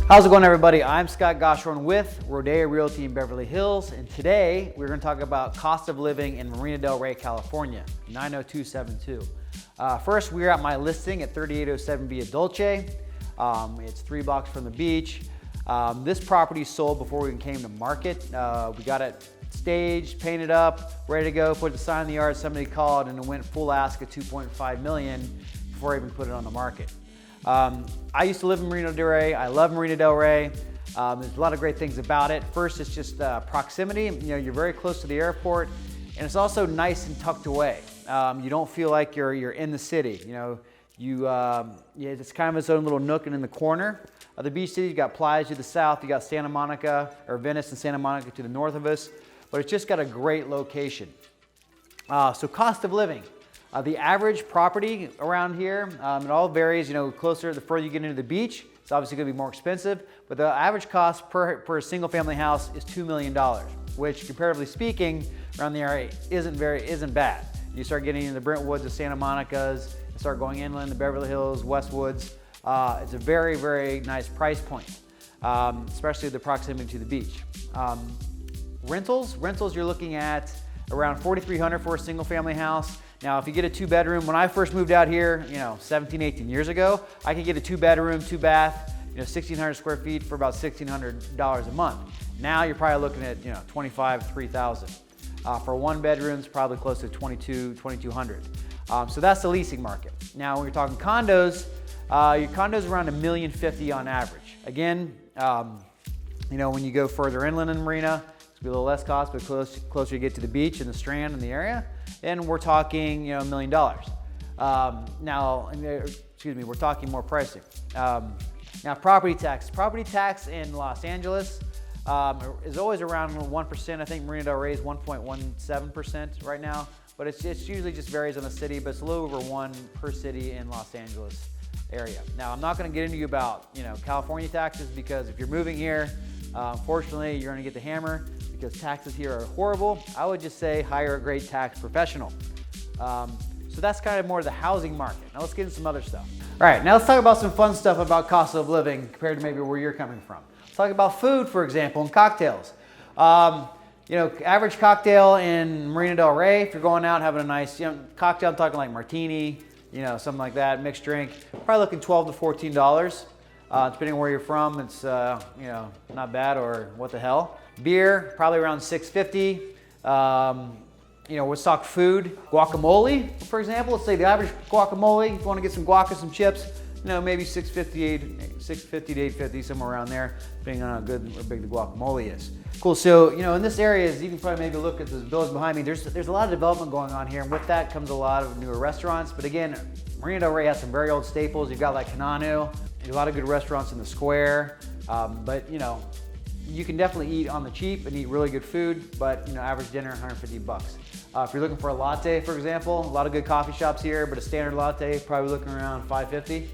How's it going, everybody? I'm Scott Goshorn with Rodeo Realty in Beverly Hills, and today we're going to talk about cost of living in Marina Del Rey, California, 90272. First, we're at my listing at 3807 Via Dolce. It's 3 blocks from the beach. This property sold before we even came to market. We got it staged, painted up, ready to go, put the sign in the yard. Somebody called and it went full ask at $2.5 million before I even put it on the market. I used to live in Marina Del Rey. I love Marina Del Rey. There's a lot of great things about it. First, it's just proximity. You're very close to the airport, and it's also nice and tucked away. You don't feel like you're in the city. It's kind of its own little nook and in the corner of the beach city. You got Playa to the south. You got Santa Monica or Venice and Santa Monica to the north of us, but it's just got a great location. So cost of living. The average property around here, it all varies, closer, the further you get into the beach, it's obviously gonna be more expensive, but the average cost per single family house is $2 million, which comparatively speaking, around the area isn't bad. You start getting into the Brentwoods, the Santa Monicas, you start going inland, the Beverly Hills, Westwoods. It's a very, very nice price point, especially the proximity to the beach. Rentals, you're looking at around $4,300 for a single family house. Now, if you get a 2-bedroom, when I first moved out here, 17, 18 years ago, I could get a 2-bedroom, 2-bath, 1,600 square feet for about $1,600 a month. Now you're probably looking at, $2,500, $3,000. For 1 bedroom, it's probably close to $2,200. So that's the leasing market. Now, when you're talking condos, your condos around $1,050,000 on average. Again, when you go further inland in Marina, it's gonna be a little less cost, but closer you get to the beach and the Strand and the area, and we're talking, $1 million. We're talking more pricing. Now, property tax in Los Angeles is always around 1%. I think Marina Del Rey is 1.17% right now, but it's usually just varies on the city, but it's a little over 1 per city in Los Angeles area. Now, I'm not going to get into you about California taxes, because if you're moving here, unfortunately, you're going to get the hammer, because taxes here are horrible. I would just say hire a great tax professional. So that's kind of more the housing market. Now let's get into some other stuff. All right, now let's talk about some fun stuff about cost of living compared to maybe where you're coming from. Let's talk about food, for example, and cocktails. Average cocktail in Marina Del Rey, if you're going out having a nice cocktail, I'm talking like martini, something like that, mixed drink, probably looking $12 to $14. Depending on where you're from, it's not bad or what the hell. Beer, probably around $6.50. Woodstock food, guacamole, for example. Let's say the average guacamole, if you want to get some guac and some chips, maybe $6.50 to $8.50, somewhere around there, depending on how good or big the guacamole is. Cool. So, in this area, you can probably maybe look at those buildings behind me. There's a lot of development going on here, and with that comes a lot of newer restaurants. But again, Marina Del Rey has some very old staples. You've got like Kananu, a lot of good restaurants in the square, but you can definitely eat on the cheap and eat really good food, but average dinner, $150. If you're looking for a latte, for example, a lot of good coffee shops here, but a standard latte, probably looking around $5.50.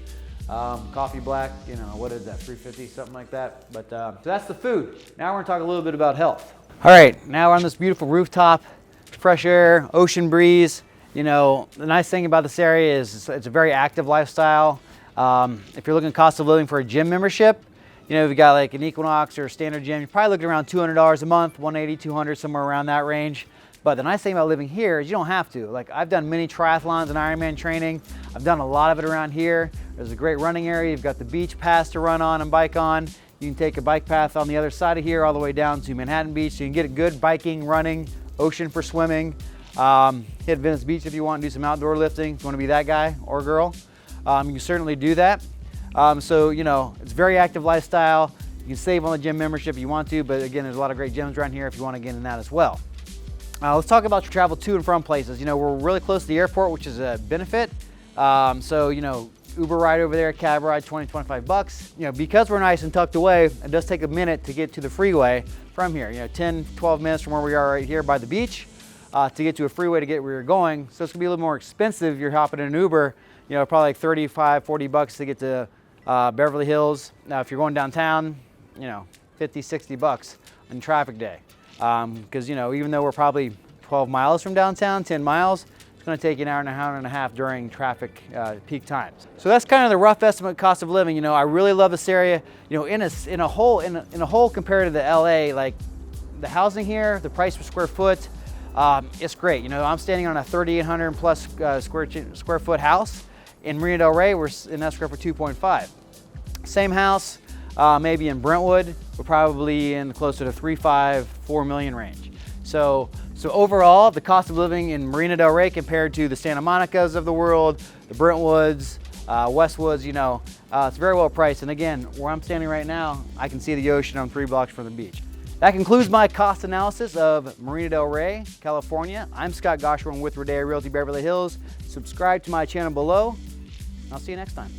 Coffee black, what is that, $3.50, something like that. But so that's the food. Now we're gonna talk a little bit about health. All right, now we're on this beautiful rooftop, fresh air, ocean breeze. The nice thing about this area is it's a very active lifestyle. If you're looking at cost of living for a gym membership, if you got like an Equinox or a standard gym, you're probably looking around $200 a month, $180, $200, somewhere around that range. But the nice thing about living here is you don't have to. Like, I've done many triathlons and Ironman training. I've done a lot of it around here. There's a great running area. You've got the beach paths to run on and bike on. You can take a bike path on the other side of here all the way down to Manhattan Beach. So you can get a good biking, running, ocean for swimming. Hit Venice Beach if you want to do some outdoor lifting. If you want to be that guy or girl, you can certainly do that. It's a very active lifestyle. You can save on the gym membership if you want to, but again, there's a lot of great gyms around here if you want to get in that as well. Let's talk about your travel to and from places. We're really close to the airport, which is a benefit. Uber ride over there, cab ride, $20, $25. Because we're nice and tucked away, it does take a minute to get to the freeway from here. 10, 12 minutes from where we are right here by the beach to get to a freeway to get where you're going. So it's gonna be a little more expensive if you're hopping in an Uber, probably like $35, $40 to get to Beverly Hills. Now, if you're going downtown, $50, $60 on traffic day. Because even though we're probably 12 miles from downtown, 10 miles, it's It's going to take you an hour and a half during traffic peak times. So that's kind of the rough estimate cost of living. You know, I really love this area. You know, in a whole compared to the LA, like the housing here, the price per square foot, it's great. You know, I'm standing on a 3,800 plus square foot house. In Marina Del Rey, we're in escrow for 2.5. Same house, maybe in Brentwood, we're probably in closer to 3.5, 4 million range. So overall, the cost of living in Marina Del Rey compared to the Santa Monicas of the world, the Brentwoods, Westwoods, you know, it's very well priced. And again, where I'm standing right now, I can see the ocean. I'm 3 blocks from the beach. That concludes my cost analysis of Marina Del Rey, California. I'm Scott Goshorn with Rodeo Realty Beverly Hills. Subscribe to my channel below. I'll see you next time.